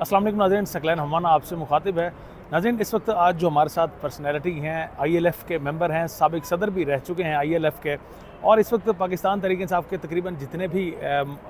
अस्सलाम वालेकुम नाज़रीन, सकलैन हमाना आपसे मुखातिब है। नाज़रीन, इस वक्त आज जो हमारे साथ पर्सनैलिटी हैं, ILF के मेंबर हैं, साबिक सदर भी रह चुके हैं ILF के, और इस वक्त पाकिस्तान तहरीक इंसाफ के तकरीबन जितने भी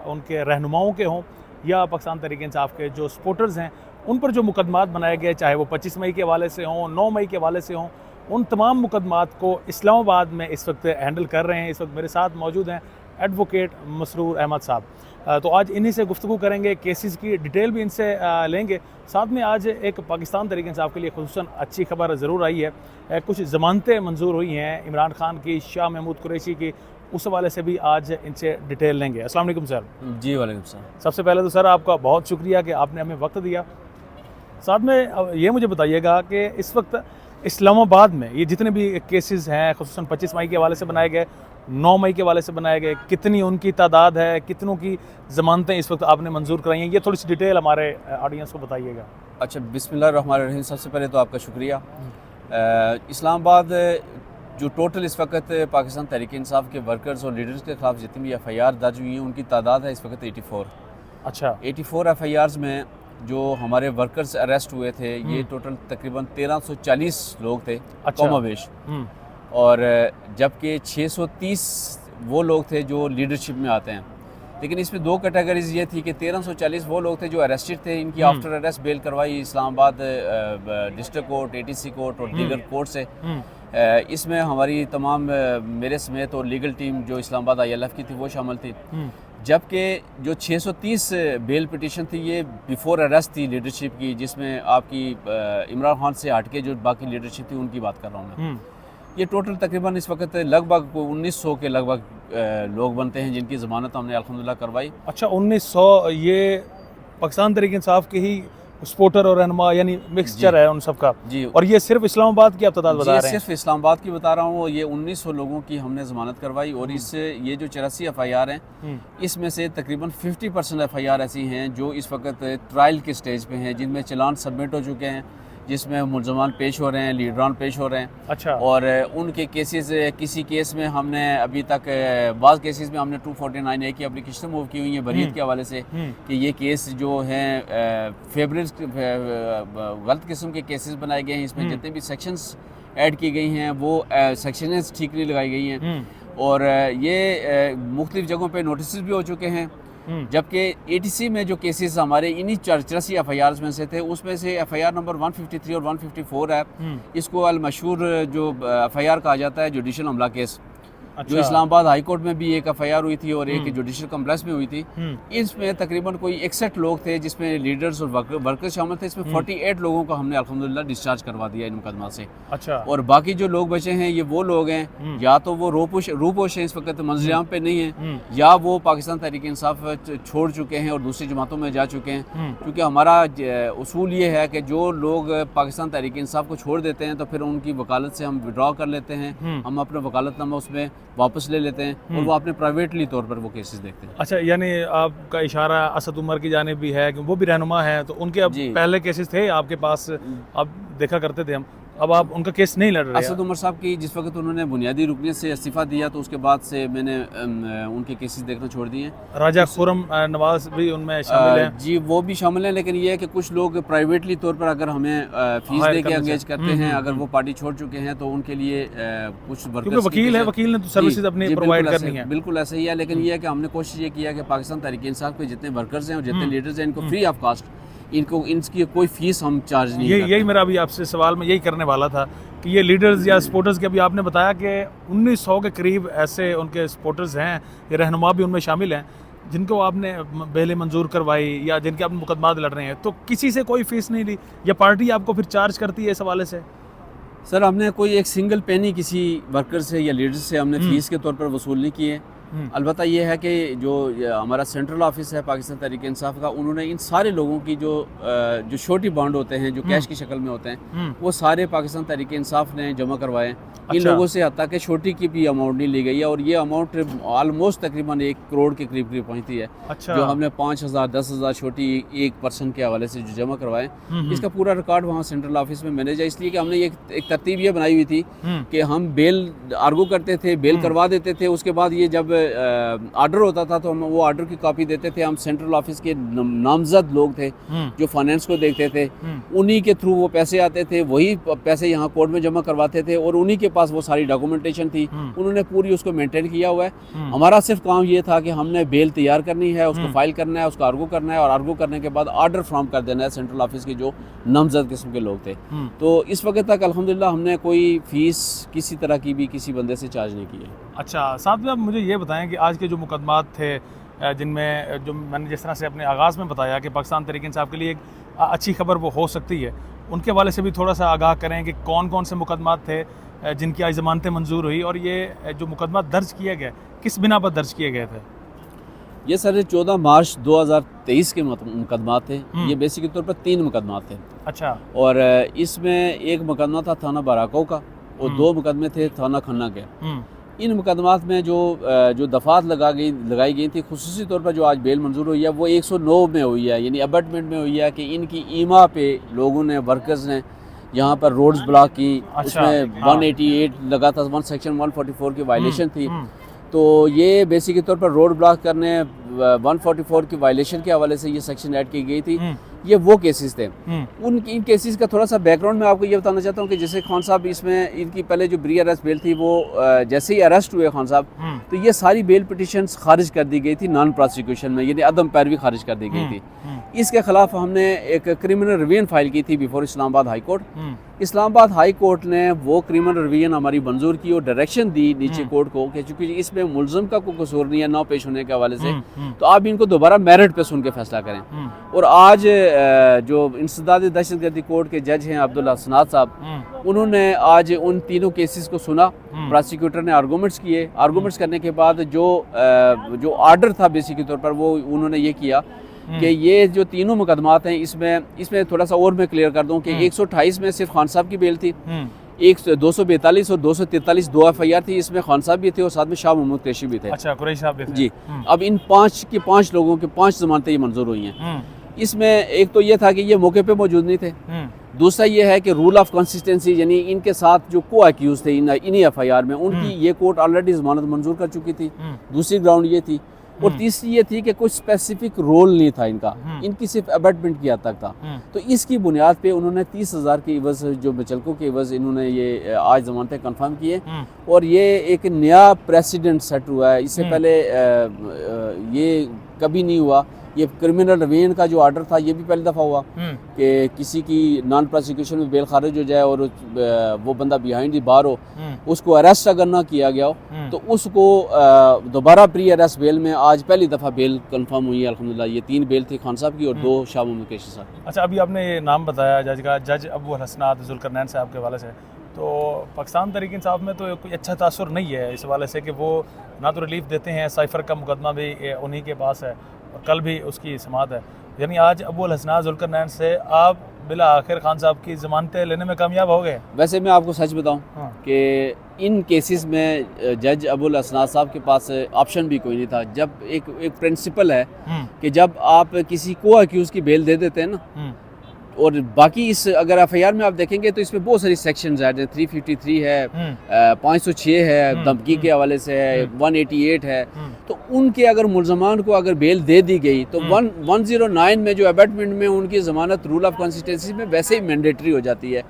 उनके रहनुमाओं के हों या पाकिस्तान तहरीक इंसाफ के जो सपोर्टर्स हैं, उन पर जो मुकदमात बनाए गए, चाहे वो 25 मई के हवाले से हों, 9 मई के हवाले से हों, उन तमाम मुकदमात को इस्लामाबाद में इस वक्त हैंडल कर रहे हैं। इस वक्त मेरे साथ मौजूद हैं एडवोकेट मसरूर अहमद साहब। तो आज इन्हीं से गुफ्तगू करेंगे, केसेस की डिटेल भी इनसे लेंगे। साथ में आज एक पाकिस्तान तहरीक इंसाफ के लिए खुसूसन अच्छी खबर ज़रूर आई है। कुछ ज़मानतें मंजूर हुई हैं इमरान खान की, शाह महमूद कुरैशी की, उस हवाले से भी आज इनसे डिटेल लेंगे। अस्सलाम वालेकुम सर। जी वालेकुम सलाम। सबसे पहले तो सर आपका बहुत शुक्रिया कि आपने हमें वक्त दिया। साथ में ये मुझे बताइएगा कि इस वक्त इस्लामाबाद में ये जितने भी केसेस हैं, खुसूसन 25 मई के हवाले से बनाए गए, 9 मई के हवाले से बनाए गए, कितनी उनकी तादाद है, कितनों की ज़मानतें इस वक्त आपने मंजूर कराई हैं, ये थोड़ी सी डिटेल हमारे ऑडियंस को बताइएगा। अच्छा, बिस्मिल्लाहिर्रहमानिर्रहीम। सबसे पहले तो आपका शुक्रिया। इस्लामाबाद जो टोटल इस वक्त पाकिस्तान तहरीक इंसाफ के वर्कर्स और लीडर्स के ख़िलाफ़ जितनी भी FIR दर्ज हुई हैं, उनकी तादाद है इस वक्त 84। अच्छा, 84 FIRs में जो हमारे वर्कर्स अरेस्ट हुए थे, ये टोटल तकरीबन 1340 लोग थे, अच्छा। कमोबेश। और जबकि 630 वो लोग थे जो लीडरशिप में आते हैं। लेकिन इसमें दो कैटेगरीज ये थी कि 1340 वो लोग थे जो अरेस्टेड थे, इनकी आफ्टर अरेस्ट बेल करवाई Islamabad district court, ATC court और दीगर कोर्ट से। इसमें हमारी तमाम मेरे समेत और लीगल टीम जो इस्लामाबाद ILF की थी वो शामिल थी। जबकि जो 630 बेल पिटीशन थी, ये बिफोर अरेस्ट थी लीडरशिप की, जिसमें आपकी इमरान खान से हट के जो बाकी लीडरशिप थी उनकी बात कर रहा हूँ मैं। ये टोटल तकरीबन इस वक्त लगभग 1900 के लगभग लोग बनते हैं जिनकी ज़मानत हमने अल्हम्दुलिल्लाह करवाई। अच्छा, 1900 ये पाकिस्तान तहरीक इंसाफ के ही सपोर्टर और रहनुमा यानी मिक्सचर है उन सब का जी। और ये सिर्फ इस्लामाबाद की आप तादाद बता रहे हैं? सिर्फ इस्लामाबाद की बता रहा हूँ। ये 1900 लोगों की हमने ज़मानत करवाई और इससे ये जो 84 FIR हैं, इसमें से तकरीबन 50% FIR ऐसी हैं जो इस वक्त ट्रायल के स्टेज पे हैं, जिनमें चलान सबमिट हो चुके हैं, जिसमें मुलजमान पेश हो रहे हैं, लीडरान पेश हो रहे हैं। अच्छा। और उनके केसेस, किसी केस में हमने अभी तक बाज़ केसेस में हमने 249A की एप्लीकेशन मूव की हुई है बरीत के हवाले से कि ये केस जो हैं फेवरेट गलत किस्म के केसेस बनाए गए हैं। इसमें जितने भी सेक्शंस ऐड की गई हैं वो सेक्शंस ठीक नहीं लगाई गई हैं और ये मुख्तलिफ जगहों पे नोटिस भी हो चुके हैं। जबकि ATC में जो केसेस हमारे इन्हीं 84 FIRs में से थे, उसमें से FIR नंबर 153 और 154 है। इसको अल मशहूर जो FIR कहा जाता है, जुडिशल हमला केस। अच्छा। जो इस्लामाबाद हाई कोर्ट में भी एक FIR हुई थी और एक जुडिशल कम्प्लेक्स में हुई थी। इसमें तकरीबन कोई 61 लोग थे जिसमें लीडर्स और वर्कर्स शामिल थे। इसमें 48 लोगों को हमने अल्हम्दुलिल्लाह डिस्चार्ज करवा दिया इन मुकदमा से। अच्छा। और बाकी जो लोग बचे हैं ये वो लोग हैं, या तो वो रूपोश हैं, इस वक्त मंजरियाम पे नहीं है, या वो पाकिस्तान तहरीक इंसाफ छोड़ चुके हैं और दूसरी जमातों में जा चुके हैं। क्योंकि हमारा उसूल ये है कि जो लोग पाकिस्तान तहरीक इंसाफ को छोड़ देते हैं तो फिर उनकी वकालत से हम विड्रॉ कर लेते हैं, हम अपना वकालतनामा उसमें वापस ले लेते हैं और वो अपने प्राइवेटली तौर पर वो केसेस देखते हैं। अच्छा, यानी आपका इशारा असद उमर की जानिब भी है कि वो भी रहनुमा है, तो उनके अब पहले केसेस थे आपके पास, अब देखा करते थे हम, अब आप उनका केस नहीं लड़ रहे? असद उमर साहब की जिस वक्त उन्होंने बुनियादी रुकनियत से इस्तीफ़ा दिया तो उसके बाद से मैंने उनके केसेस देखना छोड़ दिए। राजा खुरम नवाज भी उनमें शामिल हैं? जी, वो भी शामिल हैं, लेकिन ये है कि कुछ लोग प्राइवेटली तौर पर अगर हमें फीस दे के एंगेज करते हैं, अगर वो पार्टी छोड़ चुके हैं तो उनके लिए कुछ वर्कर्स, वकील है, वकील ने तो सर्विसेज अपनी प्रोवाइड करनी है। बिल्कुल ऐसा ही है, लेकिन ये है कि हमने कोशिश ये किया कि पाकिस्तान तहरीक इंसाफ के जितने वर्कर्स हैं और जितने लीडर्स हैं, इनको फ्री ऑफ कास्ट, इनको इनकी कोई फीस हम चार्ज नहीं करते। यही मेरा अभी आपसे सवाल मैं यही करने वाला था कि ये लीडर्स या सपोर्टर्स के, अभी आपने बताया कि 1900 के करीब ऐसे उनके सपोर्टर्स हैं, ये रहनुमा भी उनमें शामिल हैं, जिनको आपने बेलें मंजूर करवाई या जिनके आप मुकदमात लड़ रहे हैं, तो किसी से कोई फ़ीस नहीं ली या पार्टी आपको फिर चार्ज करती है इस हवाले से? सर, हमने कोई एक सिंगल पेनी किसी वर्कर से या लीडर से हमने फ़ीस के तौर पर वसूल नहीं की है। अलबत्ता ये है कि जो हमारा सेंट्रल ऑफिस है पाकिस्तान तहरीक इंसाफ का, उन्होंने इन सारे लोगों की जो छोटी बॉन्ड होते हैं, जो कैश की शक्ल में होते हैं, वो सारे पाकिस्तान तहरीक इंसाफ ने जमा करवाए। इन लोगों से हत्ता कि छोटी की भी अमाउंट नहीं ली गई है और ये अमाउंट ऑलमोस्ट तकरीबन 1 करोड़ के करीब पहुंचती है। अच्छा। जो हमने 5000 10,000 छोटी एक पर्सन के हवाले से जो जमा करवाए, इसका पूरा रिकॉर्ड वहाँ सेंट्रल ऑफिस में मैनेज है। इसलिए कि हमने एक तरतीब ये बनाई हुई थी कि हम बेल आर्गू करते थे, बेल करवा देते थे, उसके बाद ये जब आर्डर होता था तो हम वो आर्डर की कॉपी देते थे। हम सेंट्रल ऑफिस के नामजद लोग थे जो फाइनेंस को देखते थे, उन्हीं के थ्रू वो पैसे आते थे, वही पैसे यहाँ कोर्ट में जमा करवाते थे और उन्हीं के पास वो सारी डॉक्यूमेंटेशन थी। उन्होंने पूरी उसको मेंटेन किया हुआ है। हमारा सिर्फ काम ये था कि हमने बेल तैयार करनी है, उसको फाइल करना है, उसको आर्गू करना है और आर्गू करने के बाद आर्डर फ्राहम कर देना है सेंट्रल ऑफिस के जो नामजद किस्म के लोग थे। तो इस वक्त तक अल्हम्दुलिल्लाह हमने कोई फ़ीस किसी तरह की भी किसी बंदे से चार्ज नहीं की है। अच्छा, साथ में आप मुझे ये बताएं कि आज के जो मुकदमात थे जिनमें जो मैंने जिस तरह से अपने आगाज़ में बताया कि पाकिस्तान तहरीक इंसाफ के लिए एक अच्छी खबर वो हो सकती है, उनके हवाले से भी थोड़ा सा आगाह करें कि कौन कौन से मुकदमात थे जिनकी आज ज़मानतें मंजूर हुई और ये जो मुकदमा दर्ज किया गया किस बिना पर दर्ज किए गए थे? ये सर 14 मार्च 2023 के मुकदमात थे। ये बेसिक तौर पर 3 मुकदमात थे। अच्छा। और इसमें एक मुकदमा था थाना बाराको का और 2 मुकदमे थे थाना खन्ना के। इन मुकदमात में जो दफात लगाई गई थी, खुसूसी तौर पर जो आज बेल मंजूर हुई है वो 109 में हुई है, यानी अबटमेंट में हुई है कि इनकी ईमा पे लोगों ने, वर्कर्स ने यहाँ पर रोड्स ब्लॉक की। अच्छा, उसमें 188 लगा था, सेक्शन 144 की वायलेशन थी। तो ये बेसिक तौर पर रोड ब्लॉक करने 144 की वायलेशन के हवाले से ये सेक्शन ऐड की गई थी। ये वो केसेस थे। इन केसेस का थोड़ा सा बैकग्राउंड मैं आपको ये बताना चाहता हूँ कि जैसे खान साहब, इसमें इनकी पहले जो प्री अरेस्ट बेल थी वो जैसे ही अरेस्ट हुए खान साहब तो ये सारी बेल पिटिशंस खारिज कर दी गई थी नॉन प्रोसिक्यूशन में, यानी अदम पैरवी खारिज कर दी गई थी। इसके खिलाफ हमने एक क्रिमिनल रिवीजन फाइल की थी before Islamabad high court. Islamabad high court ने वो क्रिमिनल रिवीजन हमारी मंजूर की और डायरेक्शन दी नीचे कोर्ट को कि चूंकि इसमें मुलजम का कोई कसूर नहीं है ना पेश होने के हवाले से, तो आप इनको दोबारा मेरिट पे सुन के फैसला करें। और आज जो इंसदाद दहशतगर्दी कोर्ट के जज हैं अब्दुल्ला हसनाद साहब, उन्होंने आज उन तीनों केसेस को सुना। प्रोसिक्यूटर ने आर्गूमेंट्स किए। आर्गूमेंट्स करने के बाद जो आर्डर था बेसिक तौर पर वो उन्होंने ये किया कि ये जो तीनों मुकदमात हैं इसमें थोड़ा सा और मैं क्लियर कर दूं कि 128 में सिर्फ खान साहब की बेल थी, 242 और 243 2 FIR थी। इसमें खान साहब भी थे और साथ में शाह मोहम्मद कुरैशी भी थे। अच्छा, कुरैशी साहब भी थे। जी। अब इन 5 लोगों के 5 जमानतें ये मंजूर हुई हैं। इसमें एक तो ये था कि ये मौके पे मौजूद नहीं थे। दूसरा ये है कि रूल ऑफ कंसिस्टेंसी, यानी इनके साथ जो को एक्यूज थे इन्हीं FIR में, उनकी ये कोर्ट ऑलरेडी जमानत मंजूर कर चुकी थी। दूसरी ग्राउंड ये थी। और तीसरी ये थी कि कुछ स्पेसिफिक रोल नहीं था इनका, इनकी सिर्फ अबेटमेंट की हद तक था। तो इसकी बुनियाद पे उन्होंने 30,000 के इवज, जो मुचलकों के इवज, इन्होंने ये आज जमानतें कंफर्म किए। और ये एक नया प्रेसिडेंट सेट हुआ है। इससे पहले ये कभी नहीं हुआ। ये क्रिमिनल रिवीजन का जो आर्डर था ये भी पहली दफ़ा हुआ कि किसी की नॉन प्रोसिक्यूशन में बेल खारिज हो जाए और वो बंदा बिहाइंड द बार हो, उसको अरेस्ट अगर ना किया गया हो तो उसको दोबारा प्री अरेस्ट बेल में आज पहली दफ़ा बेल कंफर्म हुई है अल्हम्दुलिल्लाह। ये 3 बेल थी खान साहब की और 2 शाह मोहम्मद कुरैशी साहब। अच्छा, अभी आपने ये नाम बताया जज का, जज अबू हसनाद जुल्करनैन साहब के हवाले से, तो पाकिस्तान तहरीक इंसाफ में तो कोई अच्छा तासुर नहीं है इस हवाले से कि वो ना तो रिलीफ देते हैं। साइफर का मुकदमा भी उन्हीं के पास है और कल भी उसकी समाअत है। यानी आज अबू हसनाद जुल्करनैन से आप बिला आखिर खान साहब की ज़मानतें लेने में कामयाब हो गए। वैसे मैं आपको सच बताऊं कि इन केसेस में जज अबुल हसनाद साहब के पास ऑप्शन भी कोई नहीं था। जब एक प्रिंसिपल है कि जब आप किसी को अक्यूज की बेल दे देते हैं ना, और बाकी इस अगर FIR में आप देखेंगे तो इसमें बहुत सारी सेक्शंस हैं, 353 है, 506 है, धमकी के हवाले से है, 188 है। तो उनके अगर मुलजमान को अगर बेल दे दी गई तो 109 में जो अबेटमेंट में उनकी जमानत रूल ऑफ कंसिस्टेंसी में वैसे ही मैंडेटरी हो जाती है।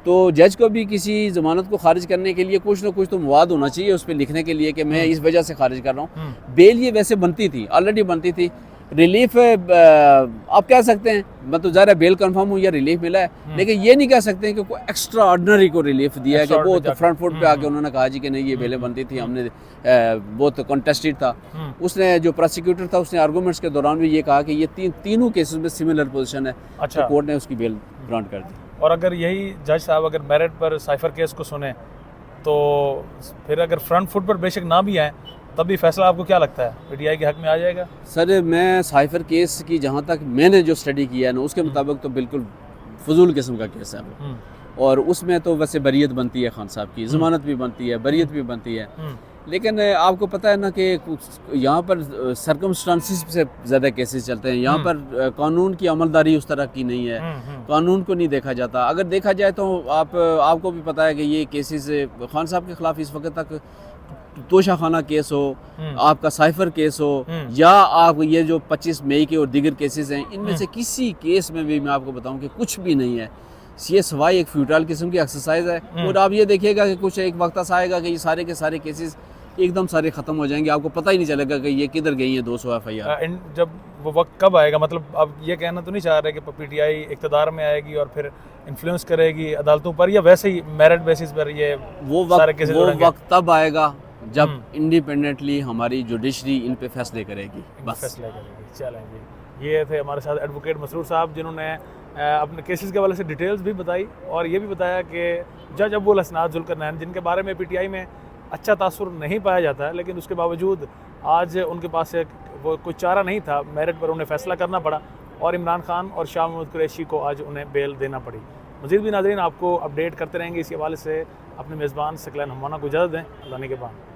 तो जज को भी किसी जमानत को खारिज करने के लिए कुछ ना कुछ तो मवाद होना चाहिए उस पर लिखने के लिए कि मैं इस वजह से खारिज कर रहा हूँ। बेल ये वैसे बनती थी, ऑलरेडी बनती थी। रिलीफ आप कह सकते हैं, मतलब ज़रा बेल कंफर्म हुई या रिलीफ मिला है, लेकिन ये नहीं कह सकते हैं कि कोई एक्स्ट्रा ऑर्डिनरी को रिलीफ दिया है कि वो तो फ्रंट फुट पे आके उन्होंने कहा जी कि नहीं ये बेलें बनती थी, हमने बहुत कंटेस्टेड था। उसने जो प्रोसिक्यूटर था उसने आर्गूमेंट्स के दौरान भी ये कहा कि ये तीनों केसेस में सिमिलर पोजीशन है। अच्छा। तो कोर्ट ने उसकी बेल ग्रांट कर दी। और अगर यही जज साहब अगर मेरिट पर साइफर केस को सुने तो फिर अगर फ्रंट फुट पर बेशक ना भी आए तब भी फैसला आपको क्या लगता है PTI के हक में आ जाएगा? सर मैं साइफर केस की जहाँ तक मैंने जो स्टडी किया है ना उसके मुताबिक तो बिल्कुल फजूल किस्म का केस है वो। और उसमें तो वैसे बरीयत बनती है खान साहब की, ज़मानत भी बनती है, बरीयत भी बनती है। लेकिन आपको पता है ना कि यहाँ पर सर्कमस्टांसिस से ज़्यादा केसेस चलते हैं। यहाँ पर कानून की अमलदारी उस तरह की नहीं है, कानून को नहीं देखा जाता। अगर देखा जाए तो आपको भी पता है कि ये केसेस खान साहब के ख़िलाफ़ इस वक्त तक तोशाखाना केस हो, हम्म। आपका साइफर केस हो, हम्म। या आप ये जो 25 मई के और दीगर केसेस हैं, इनमें से किसी केस में भी मैं आपको बताऊं कि कुछ भी नहीं है। ये सवाई एक फ्यूटाइल किस्म की एक्सरसाइज है। और आप ये देखिएगा कि कुछ एक वक्त ऐसा आएगा कि ये सारे के सारे केसेस एकदम सारे ख़त्म हो जाएंगे, आपको पता ही नहीं चलेगा कि ये किधर गई हैं 200 FIR। जब वो वक्त कब आएगा, मतलब आप ये कहना तो नहीं चाह रहे कि पीटीआई इक़्तिदार में आएगी और फिर इन्फ्लुएंस करेगी अदालतों पर, या वैसे ही मेरिट बेसिस पर ये सारे केसेस उड़ेंगे? वक्त तब आएगा जब इंडिपेंडेंटली हमारी जुडिशरी इन पे फैसले करेगी, बस। फैसला करेगी। चलेंगे, ये थे हमारे साथ एडवोकेट मसरूर साहब, जिन्होंने अपने केसेस के हवाले से डिटेल्स भी बताई और ये भी बताया कि जज अब्बुल हसनात जुल्करनैन, जिनके बारे में पीटीआई में अच्छा तासुर नहीं पाया जाता है, लेकिन उसके बावजूद आज उनके पास वो कोई चारा नहीं था, मेरिट पर उन्हें फैसला करना पड़ा और इमरान खान और शाह महमूद कुरैशी को आज उन्हें बेल देना पड़ी। मज़ीद भी नाज़रीन आपको अपडेट करते रहेंगे इसी हवाले से। अपने मेज़बान सकलैन हमाना को इजाज़त दें। अल्लाह के बाद।